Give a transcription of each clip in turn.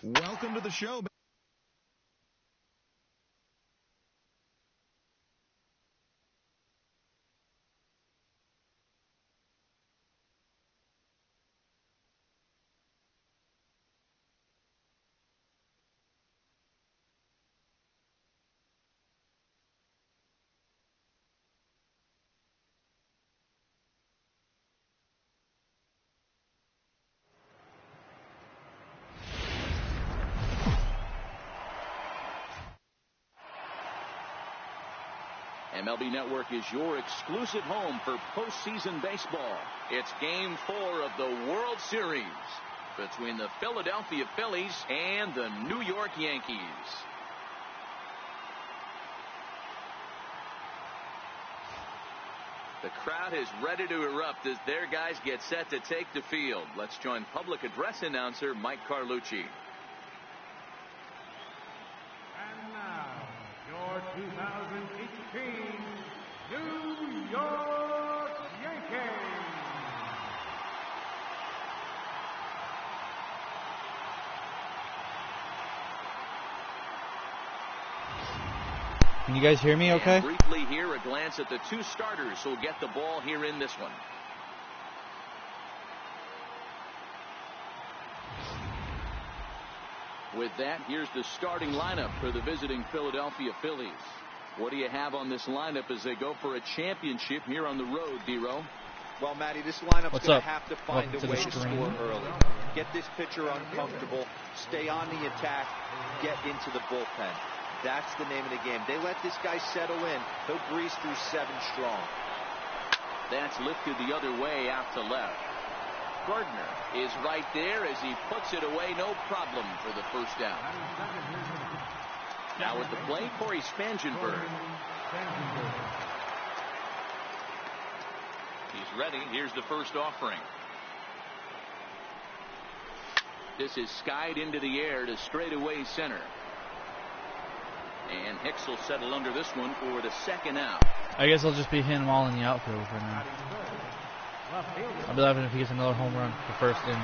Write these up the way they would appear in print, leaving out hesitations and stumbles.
Welcome to the show. MLB Network is your exclusive home for postseason baseball. It's Game 4 of the World Series between the Philadelphia Phillies and the New York Yankees. The crowd is ready to erupt as their guys get set to take the field. Let's join public address announcer Mike Carlucci. And now, your 2018 New York Yankees. Can you guys hear me okay? And briefly here, a glance at the two starters who'll get the ball here in this one. With that, here's the starting lineup for the visiting Philadelphia Phillies. What do you have on this lineup as they go for a championship here on the road, D-Row? Well, Matty, this lineup's going to have to find Welcome a way to score early. Get this pitcher uncomfortable, stay on the attack, get into the bullpen. That's the name of the game. They let this guy settle in. He'll breeze through 7 strong. That's lifted the other way out to left. Gardner is right there as he puts it away, no problem for the first out. Now at the plate, Corey Spangenberg. He's ready. Here's the first offering. This is skied into the air to straightaway center. And Hicks will settle under this one for the second out. I guess I'll just be hitting them all in the outfield for now. I'll be laughing if he gets another home run for first in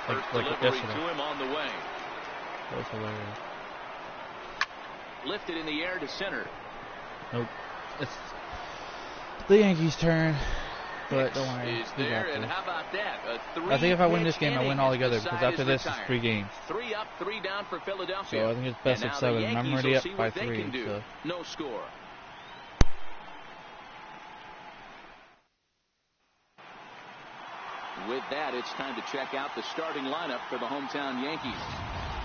like Delivery yesterday. to him on the way. That was hilarious. Lifted in the air to center. Nope. It's the Yankees' turn. But don't worry. Is there, and how about that? I think if I win this game, I win all together because after this, it's 3 games. 3 up, 3 down for Philadelphia. So I think it's best of 7. I'm already up by 3. So. No score. With that, it's time to check out the starting lineup for the hometown Yankees.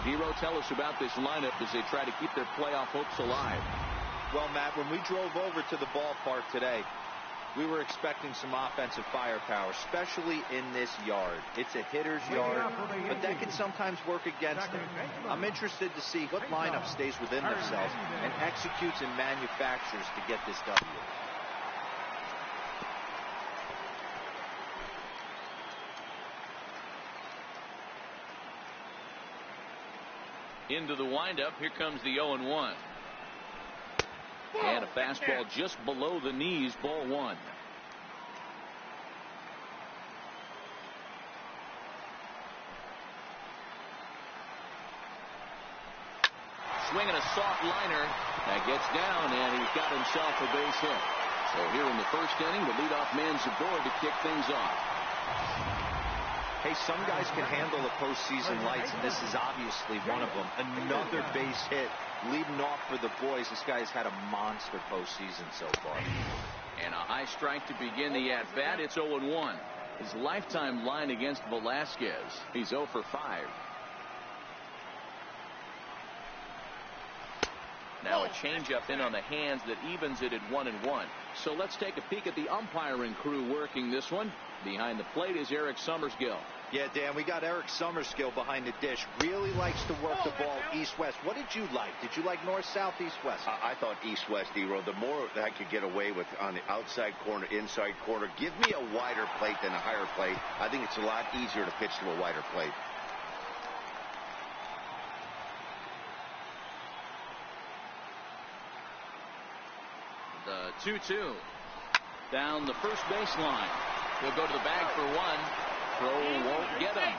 D-Row, tell us about this lineup as they try to keep their playoff hopes alive. Well, Matt, when we drove over to the ballpark today, we were expecting some offensive firepower, especially in this yard. It's a hitter's yard, but that can sometimes work against them. I'm interested to see what lineup stays within themselves and executes and manufactures to get this W. Into the windup, here comes the 0-1. And a fastball just below the knees, ball 1. Swinging a soft liner. That gets down, and he's got himself a base hit. So here in the first inning, the leadoff man's aboard to kick things off. Hey, some guys can handle the postseason lights, and this is obviously one of them. Another base hit leading off for the boys. This guy's had a monster postseason so far. And a high strike to begin the at-bat. It's 0-1. His lifetime line against Velasquez. He's 0 for 5. Now a changeup in on the hands that evens it at 1-1. So let's take a peek at the umpiring crew working this one. Behind the plate is Eric Summerskill. Yeah, Dan, we got Eric Summerskill behind the dish. Really likes to work the ball east-west. What did you like? Did you like north-south, east-west? I thought east-west, D-Row. The more that I could get away with on the outside corner, inside corner, give me a wider plate than a higher plate. I think it's a lot easier to pitch to a wider plate. The 2-2 down the first baseline. He'll go to the bag for 1. Throw won't get him.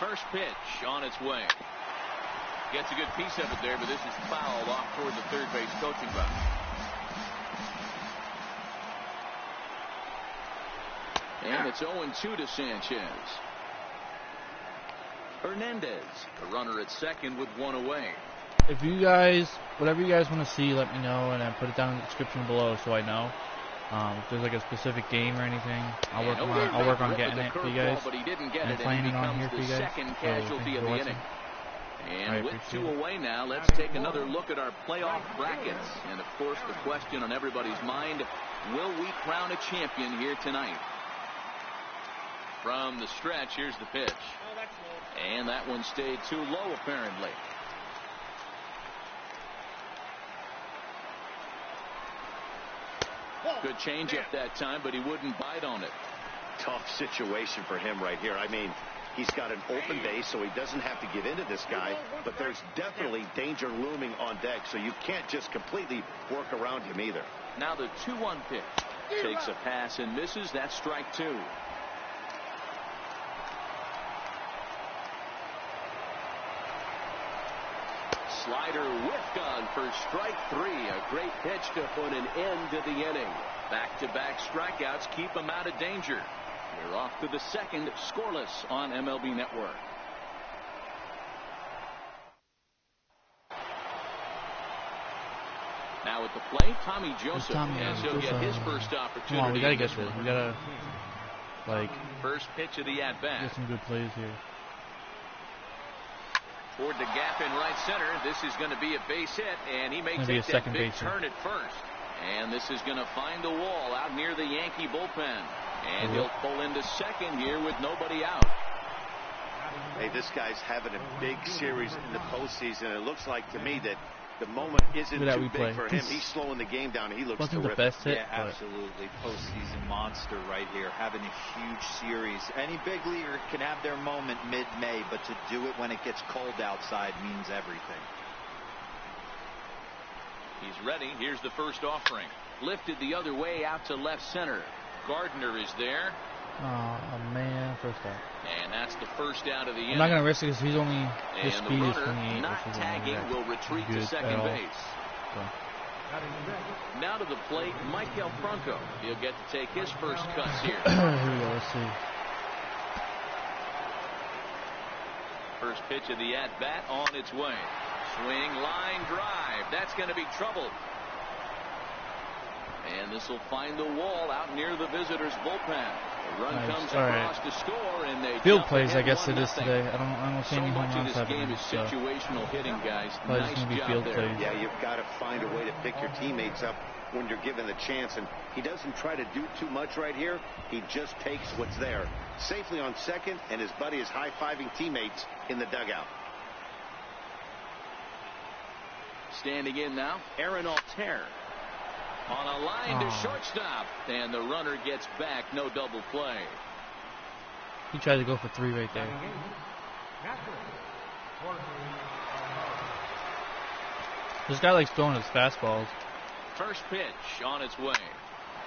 First pitch on its way. Gets a good piece of it there, but this is fouled off toward the third base coaching box. And it's 0-2 to Sanchez. Hernandez, the runner at second with one away. If you guys, whatever you guys want to see, let me know, and put it down in the description below so I know. If there's like a specific game or anything, I'll work on getting it for you guys and playing it on here for you guys. Second casualty of the inning. And with two away now, let's take another look at our playoff brackets. And of course, the question on everybody's mind: will we crown a champion here tonight? From the stretch, here's the pitch. And that one stayed too low, apparently. Good changeup that time, but he wouldn't bite on it. Tough situation for him right here. I mean, he's got an open base, so he doesn't have to get into this guy, but there's definitely danger looming on deck, so you can't just completely work around him either. Now the 2-1 pitch. Takes a pass and misses. That's strike two. Slider whiffed on for strike three. A great pitch to put an end to the inning. Back-to-back strikeouts keep him out of danger. We're off to the second, scoreless on MLB Network. Now at the plate, Tommy Joseph. He'll get his first opportunity. Come on, we gotta get this. We gotta, like, first pitch of the at-bat. Get some good plays here. Toward the gap in right center. This is going to be a base hit, and he may take that big turn at first. And this is going to find the wall out near the Yankee bullpen. And he'll pull into second here with nobody out. Hey, this guy's having a big series in the postseason. It looks like to me that the moment isn't too big for him. He's slowing the game down. He looks terrific. The best hit, yeah, absolutely. Postseason monster right here, having a huge series. Any big leaguer can have their moment mid-May, but to do it when it gets cold outside means everything. He's ready. Here's the first offering. Lifted the other way out to left center. Gardner is there. Oh, man, first out. And that's the first out of the inning. I'm not going to risk it because he's only, his speed is 28. Not tagging will retreat to second base. So. Now to the plate, Michael Franco. He'll get to take his first cuts here. Here we go, let's see. First pitch of the at-bat on its way. Swing, line drive. That's going to be trouble. And this will find the wall out near the visitors' bullpen. The run comes across to score, and they field plays, I guess it is today. I don't see any home runs So much of this happening. game is situational hitting, guys. Nice job field there. Plays. Yeah, you've got to find a way to pick your teammates up when you're given the chance, and he doesn't try to do too much right here. He just takes what's there. Safely on second, and his buddy is high-fiving teammates in the dugout. Standing in now, Aaron Altair. On a line to shortstop, and the runner gets back. No double play. He tried to go for three right there. This guy likes throwing his fastballs. First pitch on its way.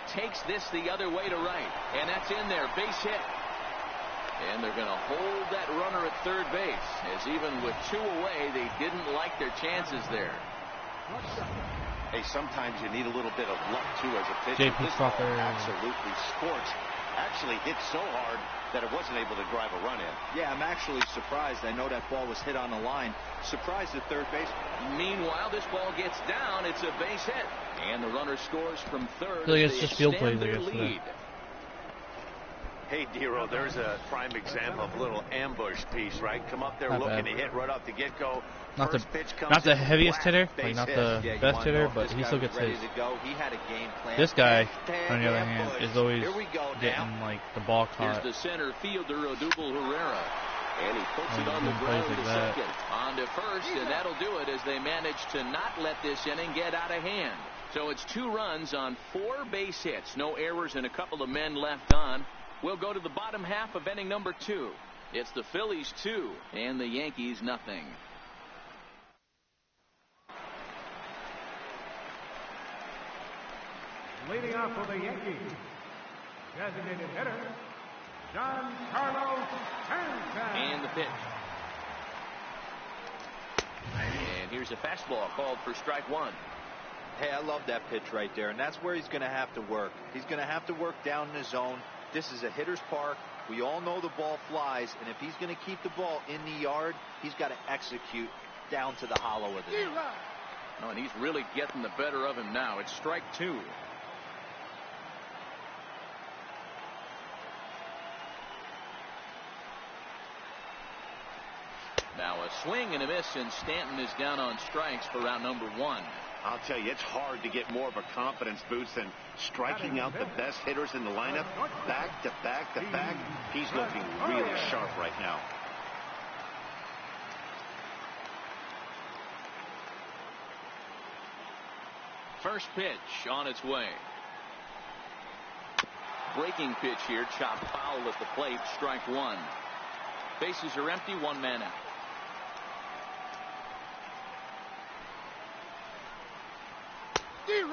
Takes this the other way to right, and that's in there. Base hit. And they're going to hold that runner at third base, as even with two away, they didn't like their chances there. Hey, sometimes you need a little bit of luck, too, as a pitcher. This ball absolutely scorched. Actually hit so hard that it wasn't able to drive a run in. Yeah, I'm actually surprised. I know that ball was hit on the line. Surprised at third base. Meanwhile, this ball gets down. It's a base hit. And the runner scores from third. So it's just field plays, I guess. Lead. Hey, Dero, there's a prime example of a little ambush piece, right? Come up there looking to hit right off the get-go. Not the heaviest hitter, like not the best hitter, but he still gets his. This guy, on the other hand, is always getting like the ball caught. Here's the center fielder, Odubel Herrera. And he puts it on the ground to second. On to first, and that'll do it as they manage to not let this inning get out of hand. So it's 2 runs on 4 base hits. No errors and a couple of men left on. We'll go to the bottom half of inning number 2. It's the Phillies 2 and the Yankees nothing. Leading off for the Yankees, designated hitter, Giancarlo Stanton. And the pitch. And here's a fastball called for strike one. Hey, I love that pitch right there, and that's where he's going to have to work. He's going to have to work down in the zone. This is a hitter's park. We all know the ball flies, and if he's going to keep the ball in the yard, he's got to execute down to the hollow of the knee. Oh, and he's really getting the better of him now. It's strike two. Now a swing and a miss, and Stanton is down on strikes for round number one. I'll tell you, it's hard to get more of a confidence boost than striking out the best hitters in the lineup back to back to back. He's looking really sharp right now. First pitch on its way. Breaking pitch here, chopped foul at the plate, strike one. Bases are empty, one man out.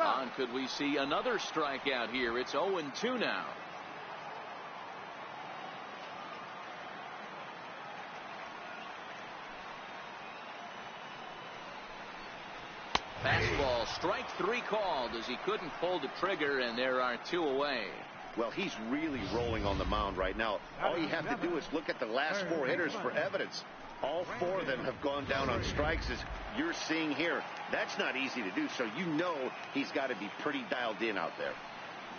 On could we see another strikeout here? It's 0-2 now. Fastball, strike three called as he couldn't pull the trigger, and there are two away. Well, he's really rolling on the mound right now. All you have to do is look at the last four hitters for evidence. All four of them have gone down on strikes, as you're seeing here. That's not easy to do, so you know he's got to be pretty dialed in out there.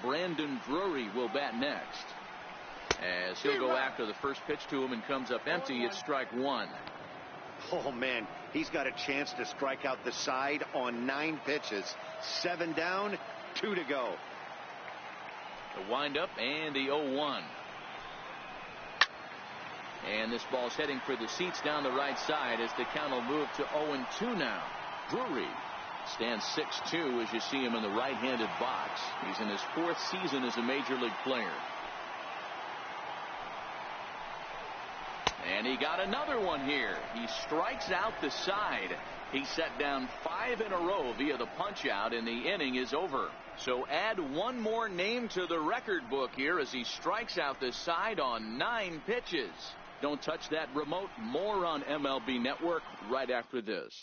Brandon Drury will bat next, as he'll go after the first pitch to him and comes up empty. It's strike one. Oh, man, he's got a chance to strike out the side on 9 pitches. 7 down, 2 to go. The windup and the 0-1. And this ball's heading for the seats down the right side as the count will move to 0-2 now. Drury stands 6'2" as you see him in the right-handed box. He's in his 4th season as a major league player. And he got another one here. He strikes out the side. He set down 5 in a row via the punch out, and the inning is over. So add one more name to the record book here as he strikes out the side on 9 pitches. Don't touch that remote. More on MLB Network right after this.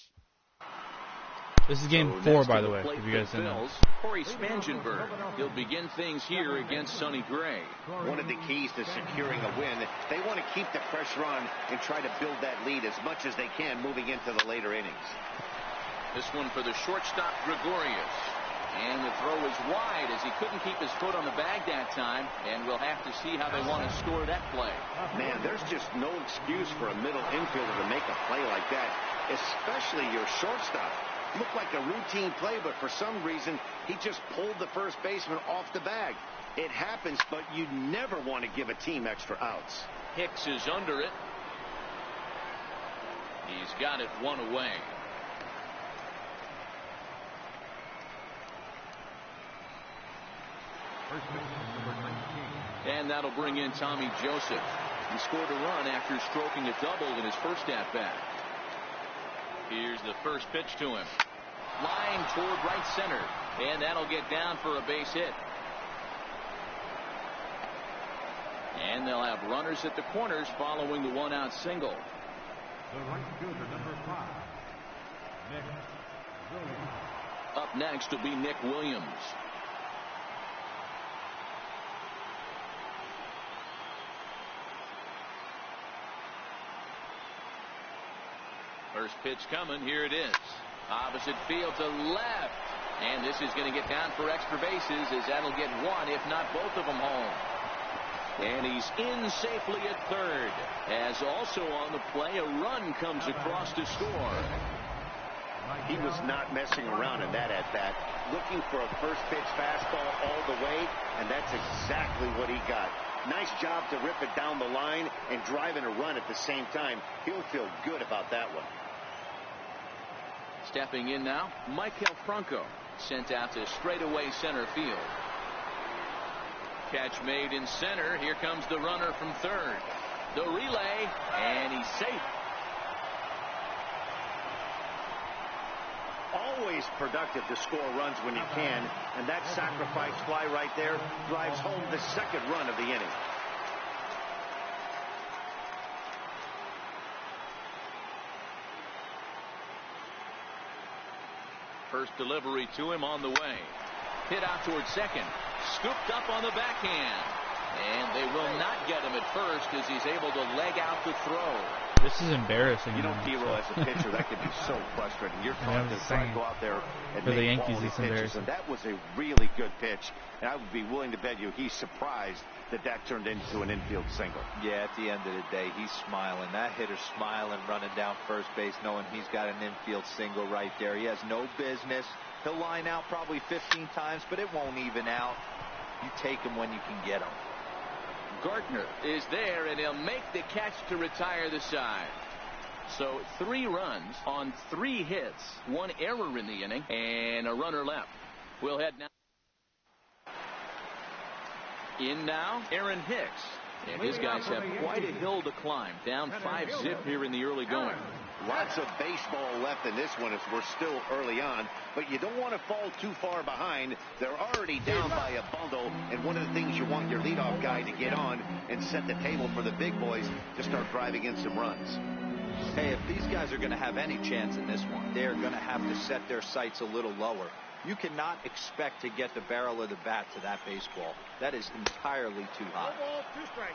This is game 4, by the way, if you guys didn't know. Corey Spangenberg. He'll begin things here against Sonny Gray. One of the keys to securing a win, they want to keep the pressure on and try to build that lead as much as they can moving into the later innings. This one for the shortstop, Gregorius. And the throw is wide as he couldn't keep his foot on the bag that time, and we'll have to see how they want to score that play. Man, there's just no excuse for a middle infielder to make a play like that, especially your shortstop. Looked like a routine play, but for some reason, he just pulled the first baseman off the bag. It happens, but you never want to give a team extra outs. Hicks is under it. He's got it one away. And that'll bring in Tommy Joseph. He scored a run after stroking a double in his first at-bat. Here's the first pitch to him. Line toward right center. And that'll get down for a base hit. And they'll have runners at the corners following the one-out single. The right fielder, number 5, Nick Williams. Up next will be Nick Williams. First pitch coming. Here it is. Opposite field to left. And this is going to get down for extra bases as that'll get one, if not both of them home. And he's in safely at third. As also on the play, a run comes across to score. He was not messing around in that at-bat. Looking for a first-pitch fastball all the way, and that's exactly what he got. Nice job to rip it down the line and drive in a run at the same time. He'll feel good about that one. Stepping in now, Michael Franco, sent out to straightaway center field. Catch made in center. Here comes the runner from third. The relay, and he's safe. always productive to score runs when you can, and that sacrifice fly right there drives home the second run of the inning. First delivery to him on the way. Hit out towards second. Scooped up on the backhand. And they will not get him at first as he's able to leg out the throw. This is embarrassing. You know, Hero, as a pitcher, that can be so frustrating. You're trying to go out there and for the make Yankees, quality it's pitches, and that was a really good pitch. And I would be willing to bet you he's surprised that that turned into an infield single. Yeah, at the end of the day, he's smiling. That hitter's smiling, running down first base, knowing he's got an infield single right there. He has no business. He'll line out probably 15 times, but it won't even out. You take him when you can get him. Gardner is there, and he'll make the catch to retire the side. So 3 runs on 3 hits, 1 error in the inning, and a runner left. We'll head now. In now, Aaron Hicks. And his guys have quite a hill to climb. Down 5-zip here in the early going. Lots of baseball left in this one as we're still early on, but you don't want to fall too far behind. They're already down by a bundle, and one of the things you want your leadoff guy to get on and set the table for the big boys to start driving in some runs. Hey, if these guys are going to have any chance in this one, they're going to have to set their sights a little lower. You cannot expect to get the barrel of the bat to that baseball. That is entirely too high.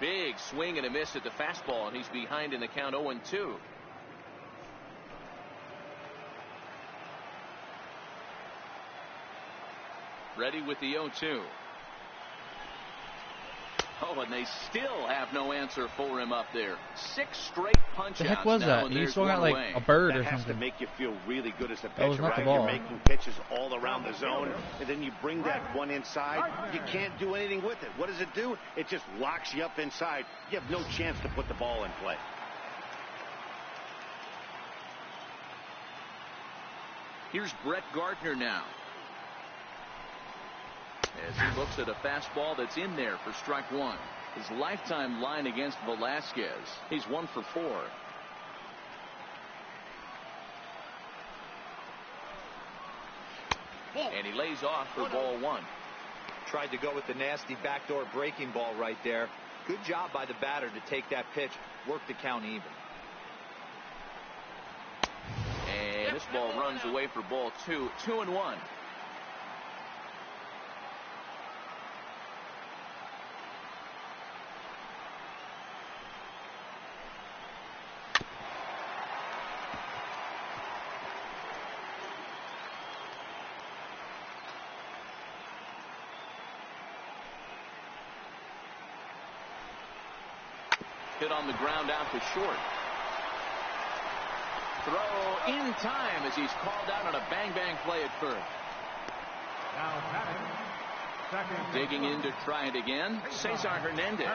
Big swing and a miss at the fastball, and he's behind in the count 0-2. Ready with the 0-2. Oh, and they still have no answer for him up there. 6 straight punch-outs. The heck was that? He swung out like a bird or something. That has to make you feel really good as a pitcher, that was not right? the ball. You're making pitches all around the zone, and then you bring that one inside. You can't do anything with it. What does it do? It just locks you up inside. You have no chance to put the ball in play. Here's Brett Gardner now, as he looks at a fastball that's in there for strike 1. His lifetime line against Velasquez, he's 1 for 4. And he lays off for ball 1. Tried to go with the nasty backdoor breaking ball right there. Good job by the batter to take that pitch, work the count even. And this ball runs away for ball 2. 2-1. Hit on the ground out to short. Throw in time as he's called out on a bang-bang play at first. Now batting, second. Digging in to try it again, Cesar Hernandez.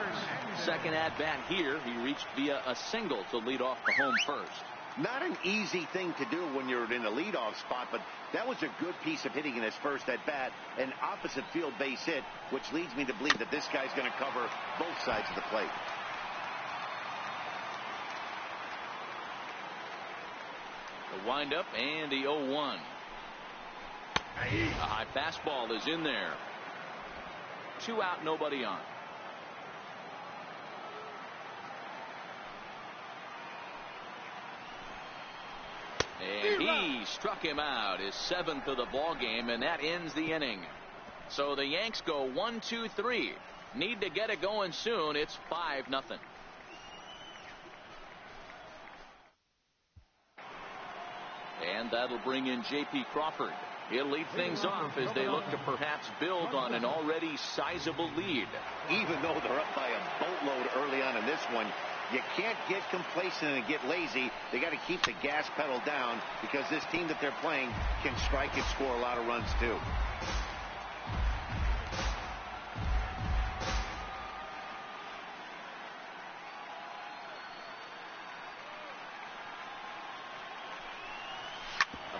Second at-bat here. He reached via a single to lead off the home first. Not an easy thing to do when you're in a leadoff spot, but that was a good piece of hitting in his first at-bat, an opposite field base hit, which leads me to believe that this guy's going to cover both sides of the plate. The windup and the 0-1. A high fastball is in there. 2 out, nobody on. And he struck him out, his 7th of the ball game, and that ends the inning. So the Yanks go 1-2-3. Need to get it going soon. It's 5-0. And that'll bring in J.P. Crawford. He'll lead things off as they look to perhaps build on an already sizable lead. Even though they're up by a boatload early on in this one, you can't get complacent and get lazy. They got to keep the gas pedal down because this team that they're playing can strike and score a lot of runs too.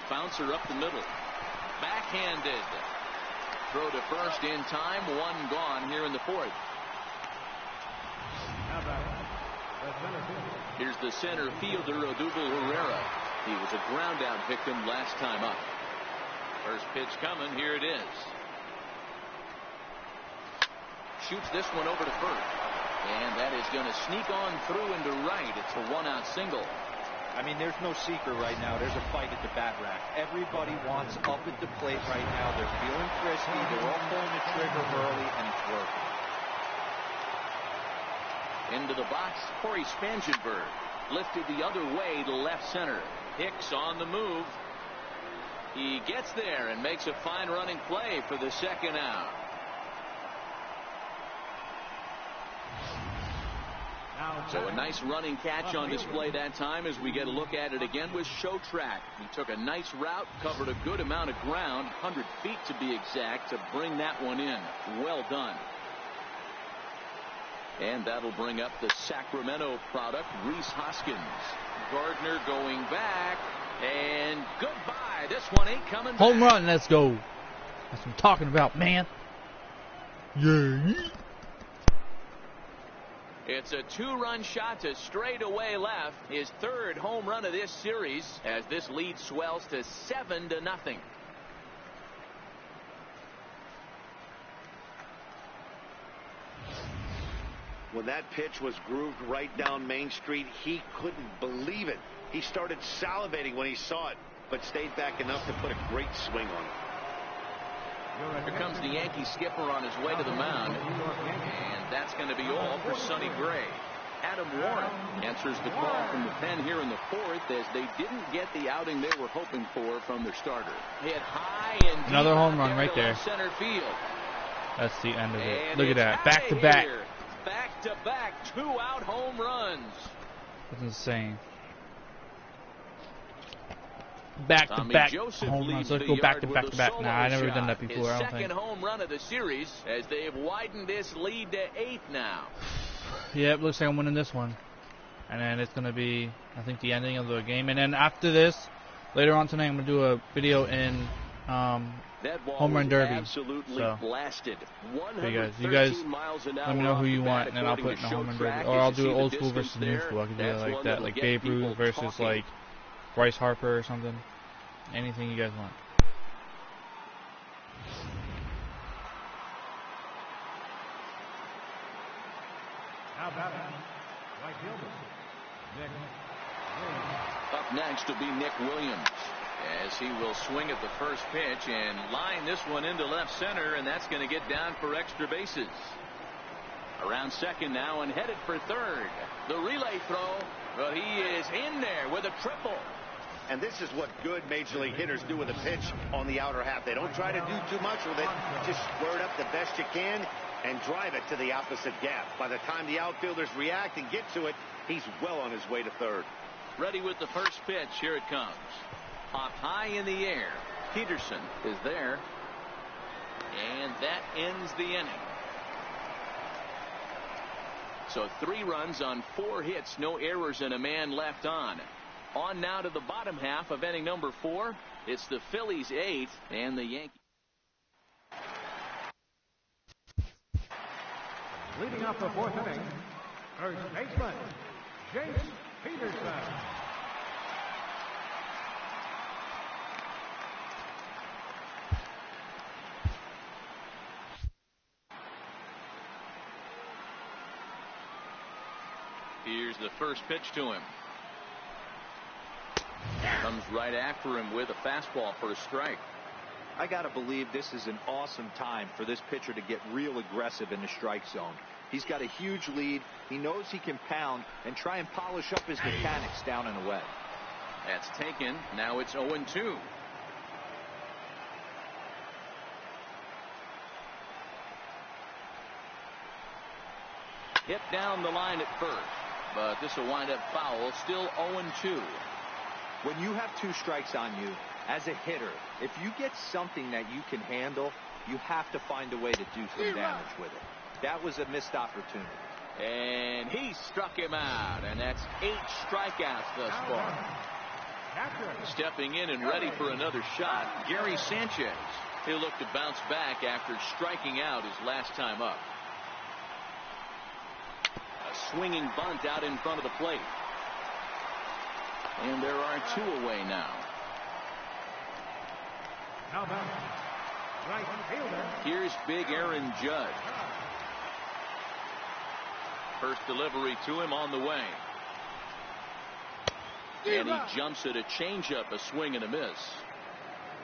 Bouncer up the middle. Backhanded. Throw to first in time. 1 gone here in the 4th. Here's the center fielder, Odubel Herrera. He was a ground out victim last time up. First pitch coming. Here it is. Shoots this one over to first. And that is going to sneak on through into right. It's a one-out single. I mean, there's no secret right now. There's a fight at the bat rack. Everybody wants up at the plate right now. They're feeling frisky. They're all pulling the trigger early, and it's working. Into the box, Corey Spangenberg. Lifted the other way to left center. Hicks on the move. He gets there and makes a fine running play for the second out. So a nice running catch on display that time as we get a look at it again with Show Track. He took a nice route, covered a good amount of ground, 100 feet to be exact, to bring that one in. Well done. And that'll bring up the Sacramento product, Rhys Hoskins. Gardner going back, and goodbye. This one ain't coming back. Home run, let's go. That's what I'm talking about, man. Yeah. It's a two-run shot to straightaway left. His third home run of this series as this lead swells to 7-0. When that pitch was grooved right down Main Street, he couldn't believe it. He started salivating when he saw it, but stayed back enough to put a great swing on it. Here comes the Yankee skipper on his way to the mound, and that's going to be all for Sonny Gray. Adam Warren answers the call from the pen here in the fourth as they didn't get the outing they were hoping for from their starter. Hit high and another home run right there. Center field. That's the end of it. And look at that. Back to back. Back to back, 2-out home runs. That's insane. Back to back home runs. Let's go back to back to back. Nah, I never done that before. I don't think. Second home run of the series as they have widened this lead to 8 now. Yeah, it looks like I'm winning this one. And then it's going to be, I think, the ending of the game. And then after this, later on tonight, I'm going to do a video in Home Run Derby. Absolutely so, blasted. you guys let me know who you want, and then I'll put in the Home Run Derby. Or I'll do it old school versus new school. I can do it like that, like Babe Ruth versus like Bryce Harper or something. Anything you guys want. Now batting, right fielder, Nick Williams. Up next will be Nick Williams as he will swing at the first pitch and line this one into left center, and that's going to get down for extra bases. Around second now and headed for third. The relay throw, but he is in there with a triple. And this is what good Major League hitters do with a pitch on the outer half. They don't try to do too much with it. Just square it up the best you can and drive it to the opposite gap. By the time the outfielders react and get to it, he's well on his way to third. Ready with the first pitch. Here it comes. Popped high in the air. Peterson is there. And that ends the inning. So 3 runs on 4 hits, no errors, and a man left on. On now to the bottom half of inning number 4. It's the Phillies 8 and the Yankees. Leading off the 4th inning, first baseman, Jace Peterson. Here's the first pitch to him. Comes right after him with a fastball for a strike. I got to believe this is an awesome time for this pitcher to get real aggressive in the strike zone. He's got a huge lead. He knows he can pound and try and polish up his mechanics down and away. That's taken. Now it's 0-2. Hit down the line at first, but this will wind up foul. Still 0-2. When you have 2 strikes on you, as a hitter, if you get something that you can handle, you have to find a way to do some damage with it. That was a missed opportunity. And he struck him out, and that's 8 strikeouts thus far. Stepping in and ready for another shot, Gary Sanchez. He'll look to bounce back after striking out his last time up. A swinging bunt out in front of the plate. And there are 2 away now. Now back. Right fielder. Here's big Aaron Judge. First delivery to him on the way. And he jumps at a changeup, a swing and a miss.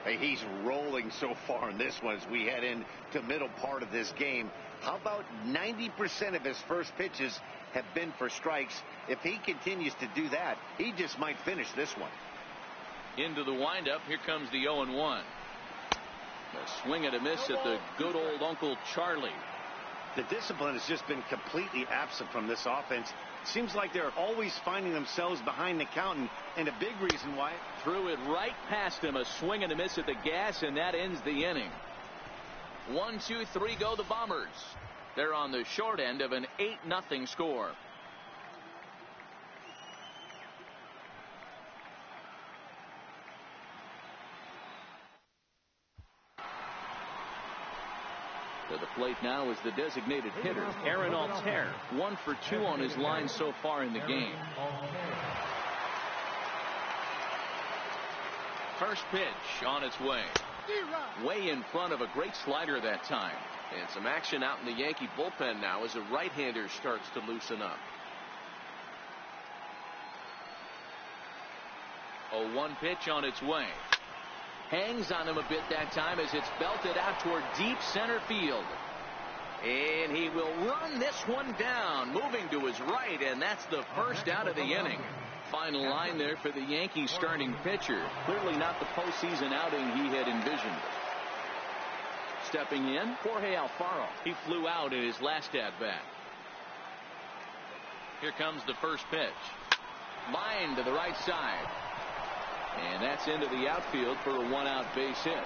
Hey, he's rolling so far in this one as we head into middle part of this game. How about 90% of his first pitches have been for strikes? If he continues to do that, he just might finish this one. Into the windup. Here comes the 0-1. A swing and a miss at the good old Uncle Charlie. The discipline has just been completely absent from this offense. Seems like they're always finding themselves behind the count, and a big reason why. Threw it right past him. A swing and a miss at the gas, and that ends the inning. 1, 2, 3 go the Bombers. They're on the short end of an 8-0 score. To the plate now is the designated hitter, Aaron Altair. 1 for 2 on his line so far in the game. First pitch on its way. Way in front of a great slider that time. And some action out in the Yankee bullpen now as a right-hander starts to loosen up. 0-1 pitch on its way. Hangs on him a bit that time as it's belted out toward deep center field. And he will run this one down, moving to his right, and that's the first out of the inning. Final line there for the Yankees starting pitcher. Clearly not the postseason outing he had envisioned. Stepping in, Jorge Alfaro. He flew out in his last at-bat. Here comes the first pitch. Line to the right side. And that's into the outfield for a 1-out base hit.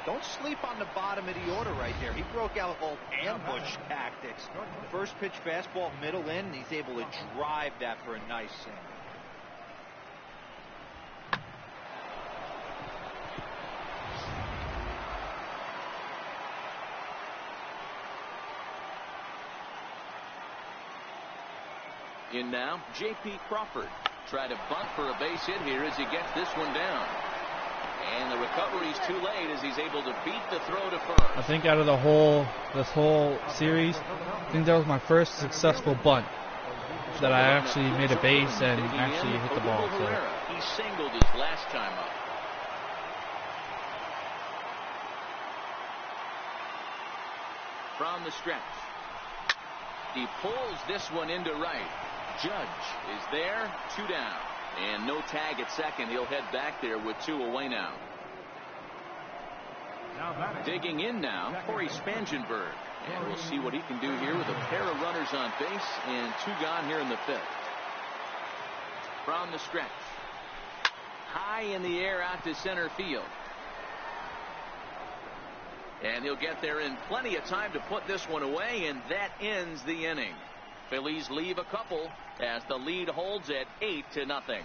Don't sleep on the bottom of the order right there. He broke out old ambush tactics. First pitch fastball, middle in, and he's able to drive that for a nice single. In now, J.P. Crawford. Try to bunt for a base hit here as he gets this one down. And the recovery's too late as he's able to beat the throw to first. I think out of this whole series, I think that was my first successful bunt that I actually made a base and actually hit the ball. So. He singled his last time up. From the stretch. He pulls this one into right. Judge is there, 2 down. And no tag at second. He'll head back there with 2 away now. Digging in now, Corey Spangenberg. And we'll see what he can do here with a pair of runners on base and 2 gone here in the 5th. From the stretch. High in the air out to center field. And he'll get there in plenty of time to put this one away, and that ends the inning. Phillies leave a couple as the lead holds at 8-0.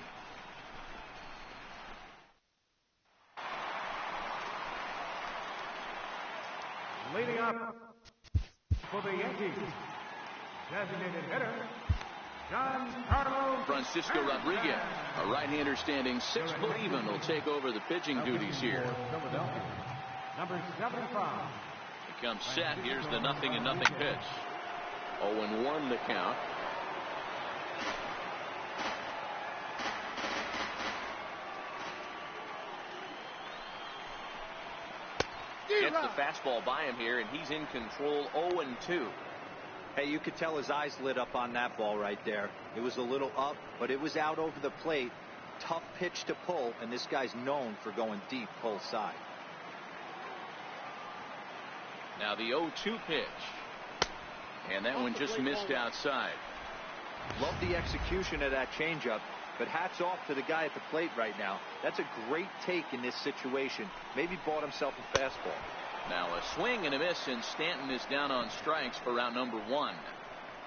Leading up for the Yankees, designated hitter, Giancarlo Francisco Rodriguez, a right-hander standing 6 foot even, will take over the pitching duties here. Number 75. He comes set. Here's the 0-0 pitch. 0-1 the count. Gets the fastball by him here, and he's in control. 0-2. Hey, you could tell his eyes lit up on that ball right there. It was a little up, but it was out over the plate. Tough pitch to pull, and this guy's known for going deep pull side. Now the 0-2 pitch. And that one just missed outside. Love the execution of that changeup, but hats off to the guy at the plate right now. That's a great take in this situation. Maybe bought himself a fastball. Now a swing and a miss, and Stanton is down on strikes for round number 1.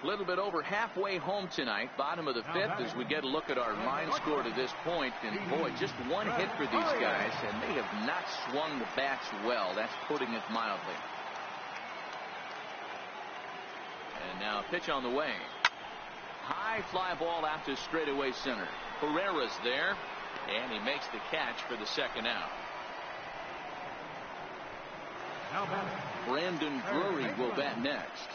A little bit over halfway home tonight, bottom of the 5th, as we get a look at our line score to this point. And boy, just 1 hit for these guys, and they have not swung the bats well. That's putting it mildly. And now a pitch on the way. High fly ball out to straightaway center. Pereira's there. And he makes the catch for the second out. Brandon Drury will bat next.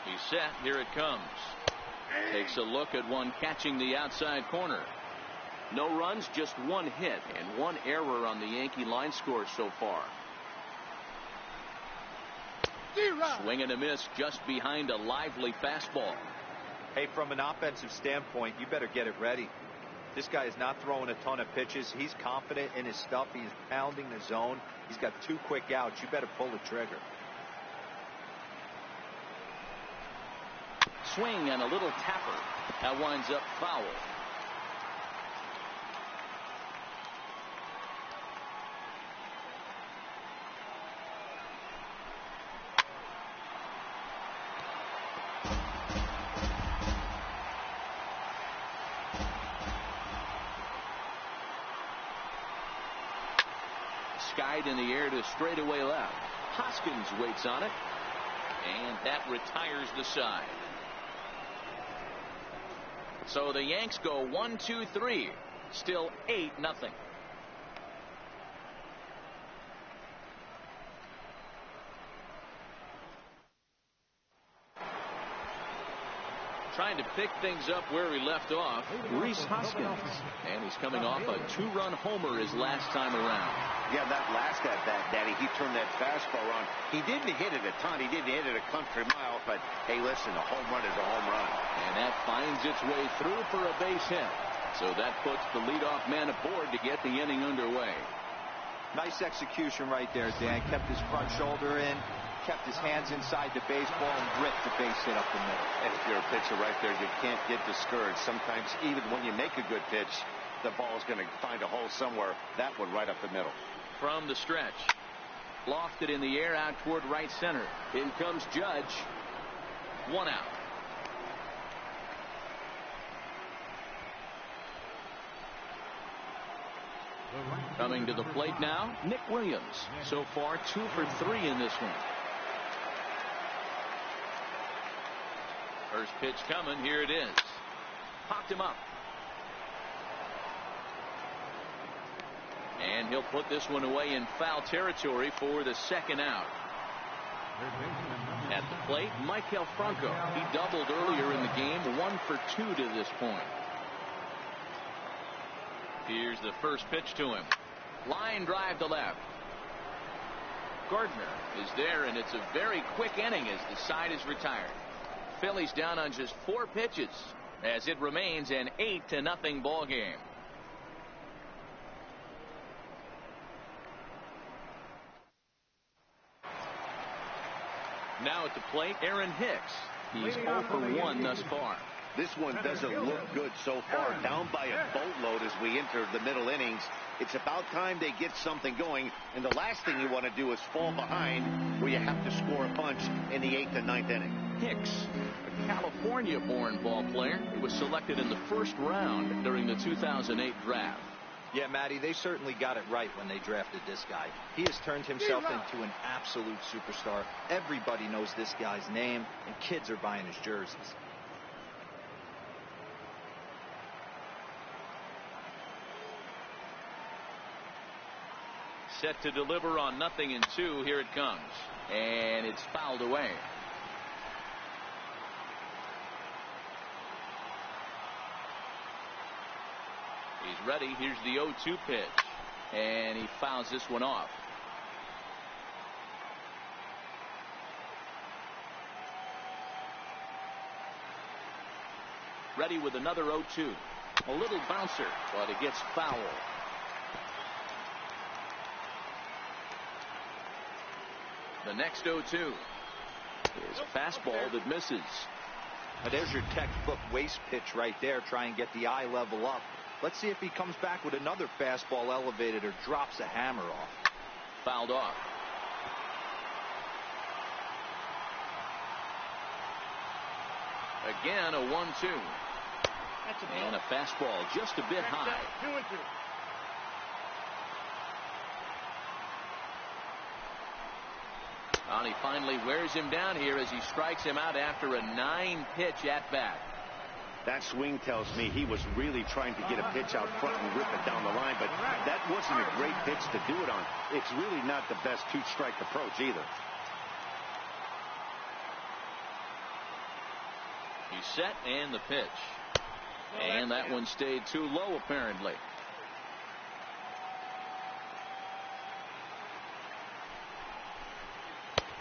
He's set. Here it comes. Takes a look at one catching the outside corner. No runs, just one hit, and one error on the Yankee line score so far. Swing and a miss just behind a lively fastball. Hey, from an offensive standpoint, you better get it ready. This guy is not throwing a ton of pitches. He's confident in his stuff. He's pounding the zone. He's got 2 quick outs. You better pull the trigger. Swing and a little tapper. That winds up foul. Skied in the air to straightaway left. Hoskins waits on it, and that retires the side. So the Yanks go 1-2-3, still 8-0. Trying to pick things up where he left off, Rhys Hoskins, and he's coming off a 2-run homer his last time around. Yeah, that last at bat, Daddy, he turned that fastball on. He didn't hit it a ton. He didn't hit it a country mile, but hey, listen, a home run is a home run. And that finds its way through for a base hit. So that puts the leadoff man aboard to get the inning underway. Nice execution right there, Dan. Kept his front shoulder in, kept his hands inside the baseball, and ripped the base hit up the middle. And if you're a pitcher right there, you can't get discouraged. Sometimes even when you make a good pitch, the ball's going to find a hole somewhere. That one right up the middle. From the stretch, lofted in the air out toward right center. In comes Judge. 1 out. Coming to the plate now, Nick Williams. So far 2 for 3 in this one. First pitch coming. Here it is. Popped him up. And he'll put this one away in foul territory for the second out. At the plate, Maikel Franco. He doubled earlier in the game, 1 for 2 to this point. Here's the first pitch to him. Line drive to left. Gardner is there, and it's a very quick inning as the side is retired. Phillies down on just 4 pitches as it remains an 8-0 ball game. Now at the plate, Aaron Hicks. He's 0 for 1 thus far. This one doesn't look good so far. Down by a boatload as we enter the middle innings. It's about time they get something going. And the last thing you want to do is fall behind where you have to score a punch in the 8th and 9th inning. Hicks, a California-born ball player. He was selected in the first round during the 2008 draft. Yeah, Matty, they certainly got it right when they drafted this guy. He has turned himself into an absolute superstar. Everybody knows this guy's name, and kids are buying his jerseys. Set to deliver on 0-2. Here it comes. And it's fouled away. He's ready. Here's the 0-2 pitch. And he fouls this one off. Ready with another 0-2. A little bouncer, but it gets foul. The next 0-2 is a fastball that misses. Now there's your textbook waste pitch right there. Try and get the eye level up. Let's see if he comes back with another fastball elevated or drops a hammer off. Fouled off. Again, a 1-2. And a fastball just a bit high. 2-2. And he finally wears him down here as he strikes him out after a 9-pitch at-bat. That swing tells me he was really trying to get a pitch out front and rip it down the line, but that wasn't a great pitch to do it on. It's really not the best two-strike approach either. He's set, and the pitch. And that one stayed too low, apparently.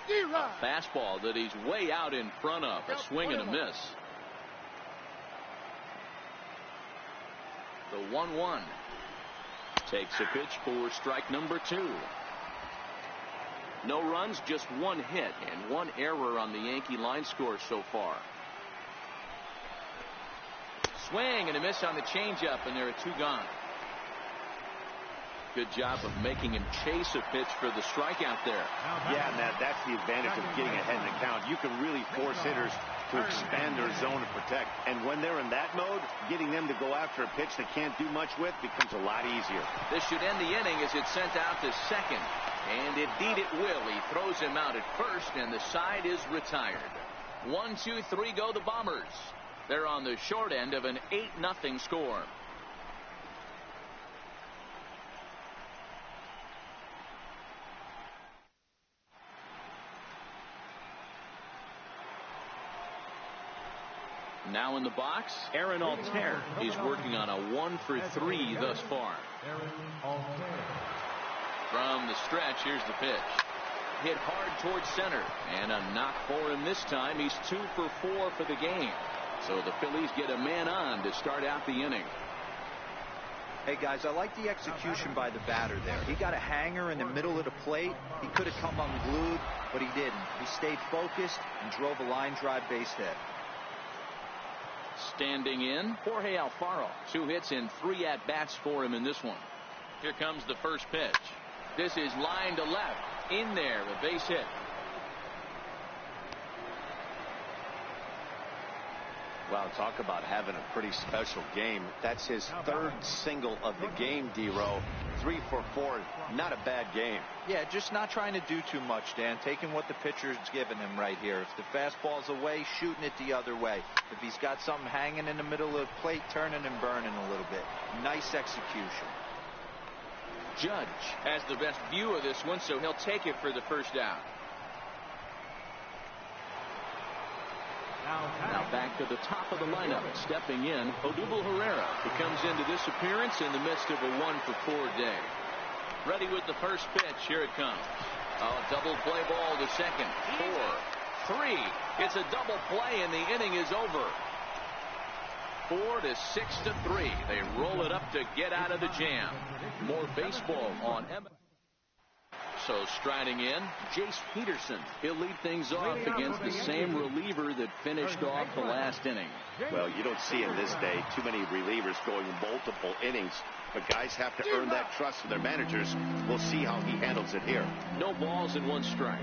A fastball that he's way out in front of. A swing and a miss. The 1-1. Takes a pitch for strike number 2. No runs, just 1 hit, and 1 error on the Yankee line score so far. Swing and a miss on the changeup, and there are 2 gone. Good job of making him chase a pitch for the strikeout there. Yeah, Matt, that's the advantage of getting ahead in the count. You can really force hitters to expand their zone and protect. And when they're in that mode, getting them to go after a pitch they can't do much with becomes a lot easier. This should end the inning as it's sent out to second. And indeed it will. He throws him out at first, and the side is retired. 1, 2, 3 go the Bombers. They're on the short end of an 8-0 score. Now in the box, Aaron Altair. He's working on a 1 for 3 thus far. From the stretch, here's the pitch. Hit hard towards center, and a knock for him this time. He's 2 for 4 for the game. So the Phillies get a man on to start out the inning. Hey, guys, I like the execution by the batter there. He got a hanger in the middle of the plate. He could have come unglued, but he didn't. He stayed focused and drove a line drive base hit. Standing in, Jorge Alfaro. 2 hits and 3 at-bats for him in this one. Here comes the first pitch. This is line to left. In there, a base hit. Wow, talk about having a pretty special game. That's his 3rd single of the game, D-Row. 3 for 4. Not a bad game. Yeah, just not trying to do too much, Dan. Taking what the pitcher's giving him right here. If the fastball's away, shooting it the other way. If he's got something hanging in the middle of the plate, turning and burning a little bit. Nice execution. Judge has the best view of this one, so he'll take it for the first down. Now back to the top of the lineup. Stepping in, Odubel Herrera. He comes into this appearance in the midst of a 1 for 4 day. Ready with the first pitch. Here it comes. A double play ball to second. 4, 3. It's a double play, and the inning is over. 4 to 6 to 3. They roll it up to get out of the jam. More baseball on MLB. So striding in, Jace Peterson. He'll lead things off against the same reliever that finished off the last inning. Well, you don't see in this day too many relievers going multiple innings, but guys have to earn that trust from their managers. We'll see how he handles it here. No balls and 1 strike.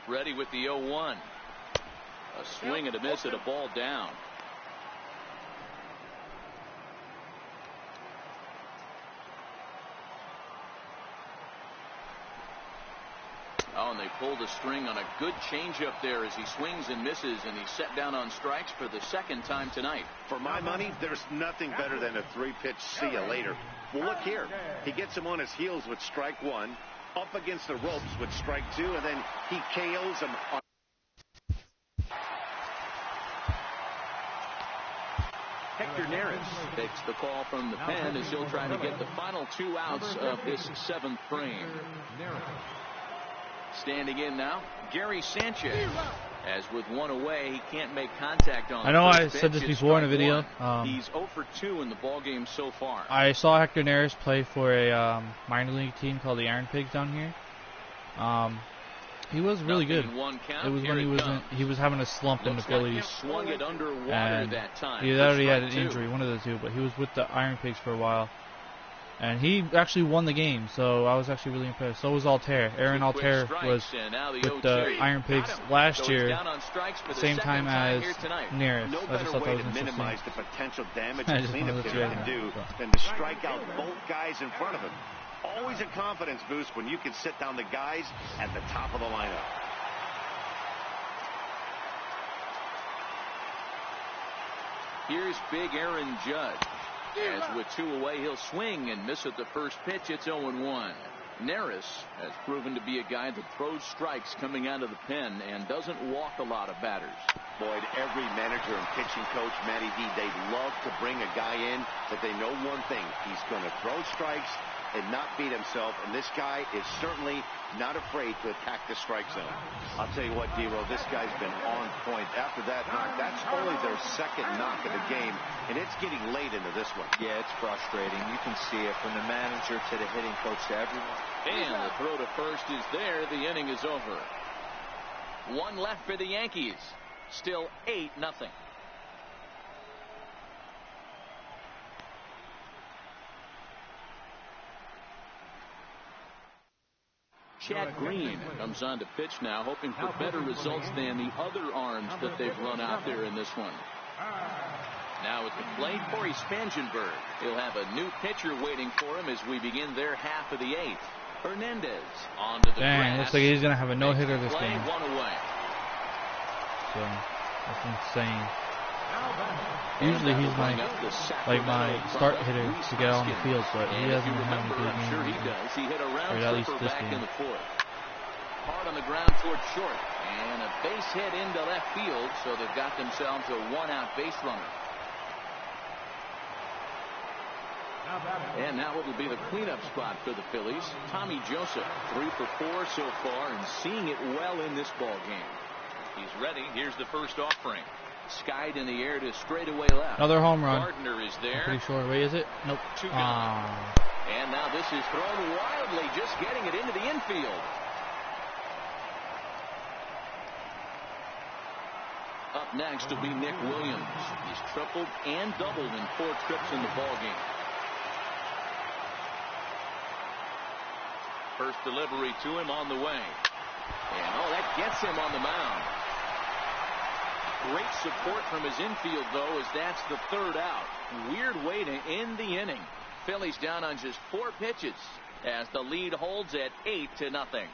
Ready with the 0-1. A swing and a miss at a ball down. Oh, and they pulled a string on a good changeup there as he swings and misses, and he's set down on strikes for the 2nd time tonight. For my money, there's nothing better than a 3-pitch see you later. Well, look here. He gets him on his heels with strike 1, up against the ropes with strike 2, and then he KOs him on. Hector Neris takes the call from the pen as he'll try to get the final 2 outs of this 7th frame. Standing in now, Gary Sanchez. As with 1 away, he can't make contact on. I know I said this before in a video. He's 0 for 2 in the ball game so far. I saw Hector Neris play for a minor league team called the Iron Pigs down here. He was really good. It was when he was having a slump in the Phillies. Swung it underwater that time. He already had an injury, one of the 2, but he was with the Iron Pigs for a while. And he actually won the game, so I was actually really impressed. So was Altair. Aaron Altair was with the Iron Pigs last year, same time as Neris. No I just better thought that way was to interesting. minimize the potential damage I a just cleanup wanted to hitter let can you do know. than to strike out both guys in front of him. Always a confidence boost when you can sit down the guys at the top of the lineup. Here's big Aaron Judge. As with 2 away, he'll swing and miss at the first pitch. It's 0-1. Neris has proven to be a guy that throws strikes coming out of the pen and doesn't walk a lot of batters. Boyd, every manager and pitching coach, Matty D, they'd love to bring a guy in that they know one thing. He's going to throw strikes and not beat himself, and this guy is certainly not afraid to attack the strike zone. I'll tell you what, D-Roll, this guy's been on point. After that knock, that's only their second knock of the game, and it's getting late into this one. Yeah, it's frustrating. You can see it from the manager to the hitting coach to everyone. And the throw to first is there. The inning is over. 1 left for the Yankees. Still 8-0. Chad Green comes on to pitch now, hoping for better results than the other arms that they've run out there in this one. Now at the plate, Corey Spangenberg. He'll have a new pitcher waiting for him as we begin their half of the 8th. Hernandez on to the grass. Looks like he's going to have a no-hitter this game. 1 away. So, that's insane. Usually he's my start hitter to get on the field, but he hasn't been having a good game. Sure he does. He hit a round at least tripper this back game. in the 4th. Hard on the ground toward short. And a base hit into left field, so they've got themselves a 1-out base runner. And now it will be the cleanup spot for the Phillies. Tommy Joseph, 3 for 4 so far, and seeing it well in this ball game. He's ready. Here's the first offering. Skied in the air to straightaway left. Another home run. Gardner is there. Pretty short. Wait, is it? Nope. 2 gone. And now this is thrown wildly, just getting it into the infield. Up next will be Nick Williams. He's tripled and doubled in 4 trips in the ball game. First delivery to him on the way. And that gets him on the mound. Great support from his infield, though, as that's the 3rd out. Weird way to end the inning. Phillies down on just 4 pitches as the lead holds at 8-0.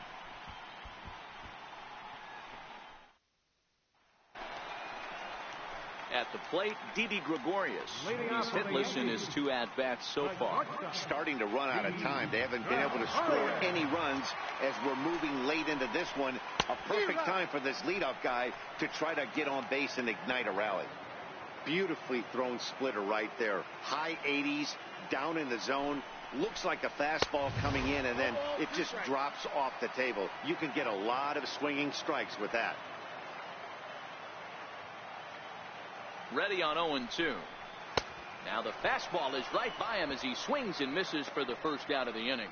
At the plate, Didi Gregorius. He's hitless in his 2 at-bats so far. Starting to run out of time. They haven't been able to score any runs as we're moving late into this one. A perfect time for this leadoff guy to try to get on base and ignite a rally. Beautifully thrown splitter right there. High 80s, down in the zone. Looks like a fastball coming in, and then it just drops off the table. You can get a lot of swinging strikes with that. Ready on 0-2. Now the fastball is right by him as he swings and misses for the first out of the inning.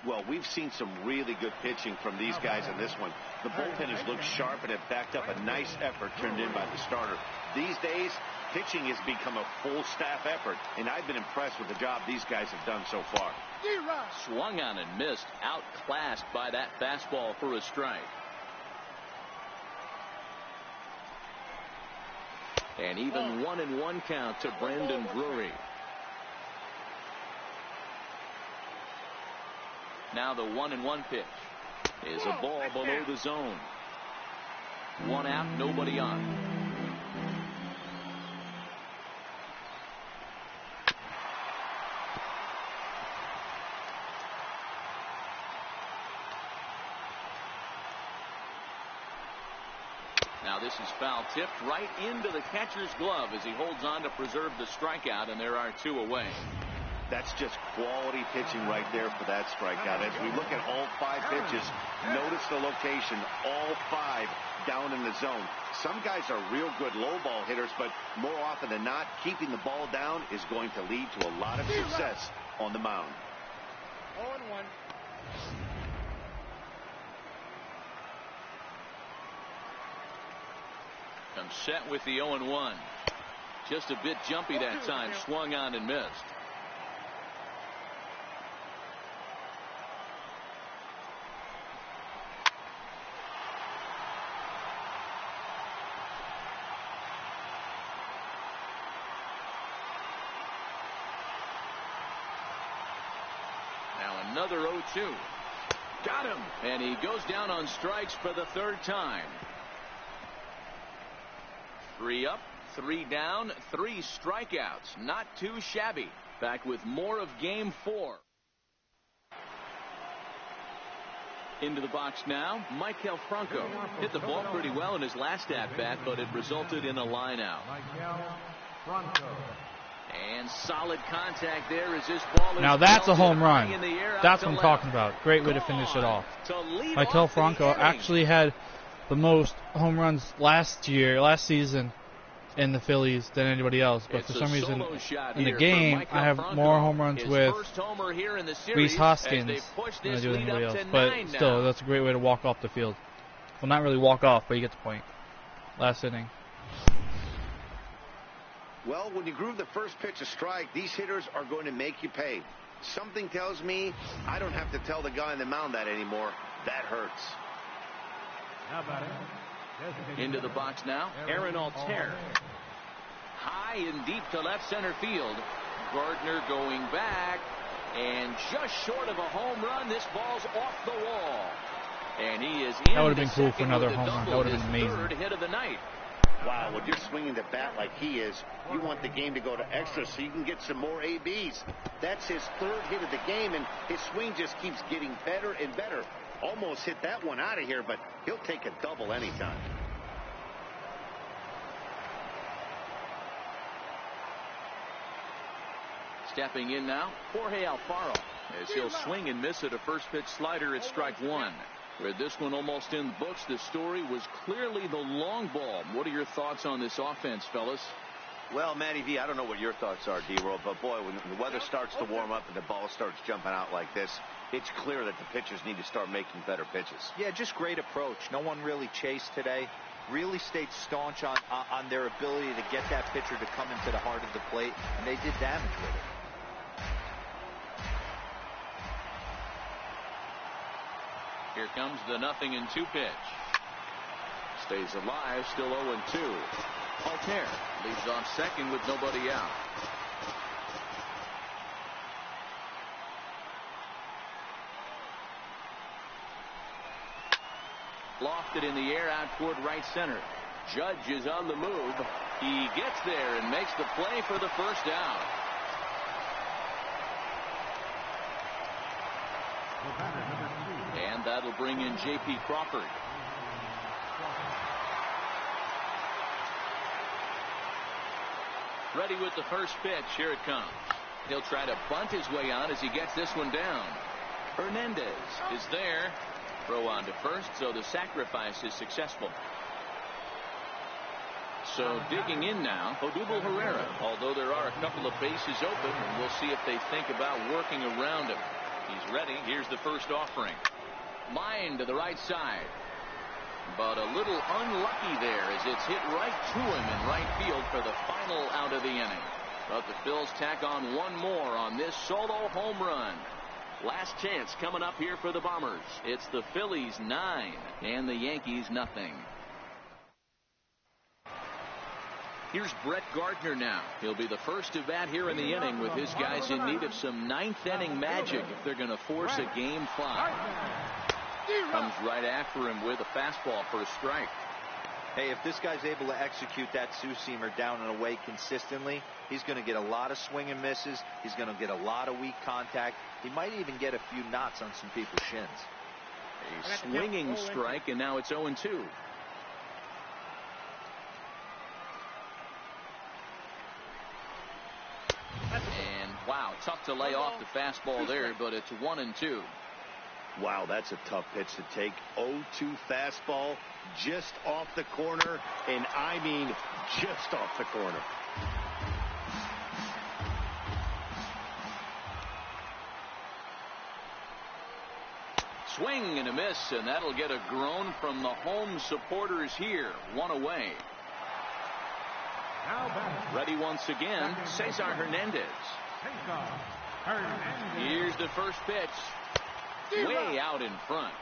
Well, we've seen some really good pitching from these guys in this one. The bullpenners look sharp and have backed up a nice effort turned in by the starter. These days, pitching has become a full staff effort, and I've been impressed with the job these guys have done so far. Swung on and missed, outclassed by that fastball for a strike. And even 1-1 count to Brandon Drury. Now the 1-1 pitch is a ball below the zone. 1 out, nobody on. Now this is foul tipped right into the catcher's glove as he holds on to preserve the strikeout, and there are 2 away. That's just quality pitching right there for that strikeout. As we look at all 5 pitches, notice the location, all 5 down in the zone. Some guys are real good low ball hitters, but more often than not, keeping the ball down is going to lead to a lot of success on the mound. 0-1. I'm set with the 0-1. Just a bit jumpy that time. Swung on and missed. Another 0-2. Got him. And he goes down on strikes for the third time. 3 up, 3 down, 3 strikeouts. Not too shabby. Back with more of game 4. Into the box now, Michael Franco. Hit the ball pretty well in his last at-bat, but it resulted in a line out. And solid contact there as this ball is now that's a home run. That's what I'm left. talking about. Great way to finish it off. Michael Franco actually had the most home runs last season in the Phillies than anybody else, but for some reason in the game I have more home runs with Rhys Hoskins than I do with anybody else. But still, that's a great way to walk off the field. Well, not really walk off, but you get the point. Last inning. Well, when you groove the first pitch a strike, these hitters are going to make you pay. Something tells me I don't have to tell the guy on the mound that anymore. That hurts. Into the box now, Aaron Altair. High and deep to left center field. Gardner going back, and just short of a home run. This ball's off the wall, and he is in. That would have been cool for another home run. That would have been amazing. Third hit of the night. Wow, when you're swinging the bat like he is, you want the game to go to extra so you can get some more ABs. That's his third hit of the game, and his swing just keeps getting better and better. Almost hit that one out of here, but he'll take a double anytime. Stepping in now, Jorge Alfaro, as he'll swing and miss at a first pitch slider at strike 1. With this one almost in the books, the story was clearly the long ball. What are your thoughts on this offense, fellas? Well, Matty V, I don't know what your thoughts are, D-World, but boy, when the weather starts to warm up and the ball starts jumping out like this, it's clear that the pitchers need to start making better pitches. Yeah, just great approach. No one really chased today. Really stayed staunch on their ability to get that pitcher to come into the heart of the plate, and they did damage with it. Here comes the 0-2 pitch. Stays alive, still 0-2. Altair leads off second with nobody out. Lofted in the air out toward right center. Judge is on the move. He gets there and makes the play for the first out. And that'll bring in J.P. Crawford. Ready with the first pitch. Here it comes. He'll try to bunt his way out as he gets this one down. Hernandez is there. Throw on to first, so the sacrifice is successful. So digging in now, Odubel Herrera, although there are a couple of bases open, and we'll see if they think about working around him. He's ready. Here's the first offering. Line to the right side. But a little unlucky there as it's hit right to him in right field for the final out of the inning. But the Phils tack on one more on this solo home run. Last chance coming up here for the Bombers. It's the Phillies 9 and the Yankees nothing. Here's Brett Gardner now. He'll be the first to bat here in the inning with his guys in need of some ninth inning magic if they're going to force a game 5. Comes right after him with a fastball for a strike. Hey, if this guy's able to execute that two-seamer down and away consistently, he's going to get a lot of swing and misses. He's going to get a lot of weak contact. He might even get a few knots on some people's shins. A swinging strike, and now it's 0-2. And wow, tough to lay off the fastball there, but it's 1-2. Wow, that's a tough pitch to take. 0-2 fastball just off the corner, and I mean just off the corner. Swing and a miss, and that'll get a groan from the home supporters here. 1 away. Ready once again, Cesar Hernandez. Here's the first pitch. Way out in front.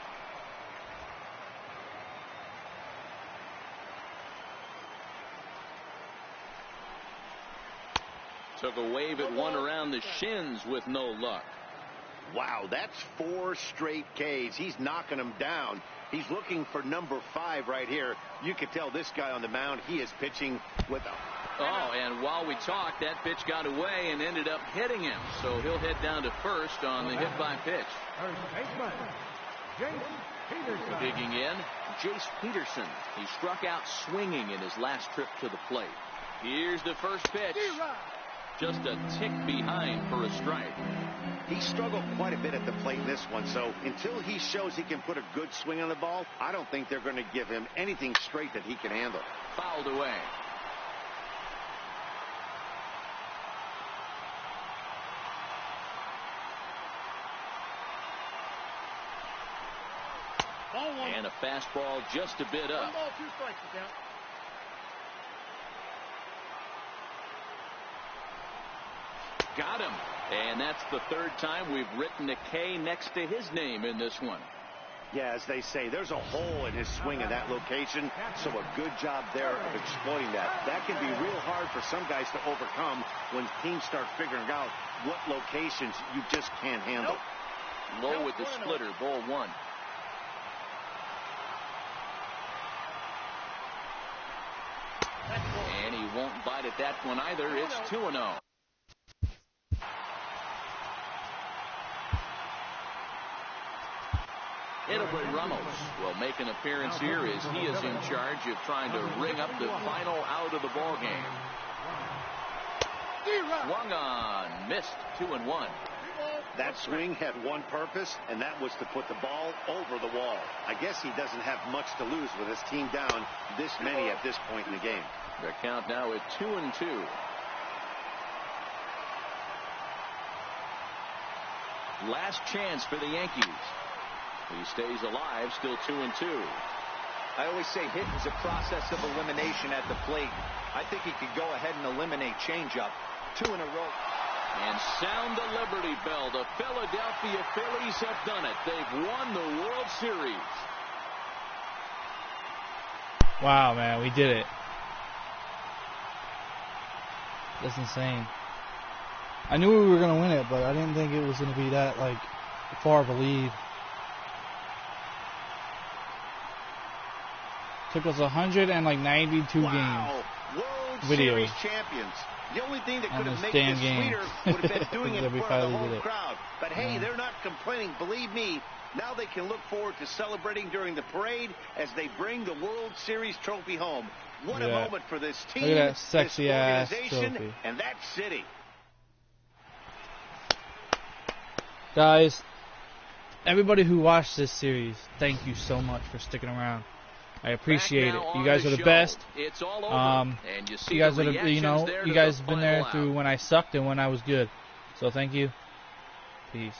Took a wave at one around the shins with no luck. Wow, that's 4 straight Ks. He's knocking them down. He's looking for number 5 right here. You can tell this guy on the mound, he is pitching with a... Oh, and while we talked, that pitch got away and ended up hitting him. So he'll head down to first on the hit by pitch. First baseman, Jace Peterson. Digging in, Jace Peterson. He struck out swinging in his last trip to the plate. Here's the first pitch. Just a tick behind for a strike. He struggled quite a bit at the plate in this one, so until he shows he can put a good swing on the ball, I don't think they're going to give him anything straight that he can handle. Fouled away. And a fastball just a bit up. 1 ball, 2 strikes to count. Got him. And that's the 3rd time we've written a K next to his name in this one. Yeah, as they say, there's a hole in his swing in that location, so a good job there of exploiting that. That can be real hard for some guys to overcome when teams start figuring out what locations you just can't handle. Low with the splitter, ball 1. And he won't bite at that one either. It's 2-0. Edwin Ramos will make an appearance here as he is in charge of trying to ring up the final out of the ball game. Swung on, missed. 2-1. That swing had one purpose, and that was to put the ball over the wall. I guess he doesn't have much to lose with his team down this many at this point in the game. The count now at 2-2. Last chance for the Yankees. He stays alive, still 2-2. I always say hitting is a process of elimination at the plate. I think he could go ahead and eliminate changeup. 2 in a row. And sound the Liberty Bell. The Philadelphia Phillies have done it. They've won the World Series. Wow, man, we did it. That's insane. I knew we were going to win it, but I didn't think it was going to be that, like, far of a lead. Took us 192 Wow. games. World Videos. Series champions. The only thing that could have made damn this game. sweeter would have been doing it That we in front of the finally home did it. crowd. But hey, they're not complaining. Believe me, now they can look forward to celebrating during the parade as they bring the World Series trophy home. What a moment for this team, look at that sexy this ass organization, trophy. and that city. Guys, everybody who watched this series, thank you so much for sticking around. I appreciate it. You guys are the best. It's all over. And You guys are the, you guys have been there through when I sucked and when I was good. So thank you. Peace.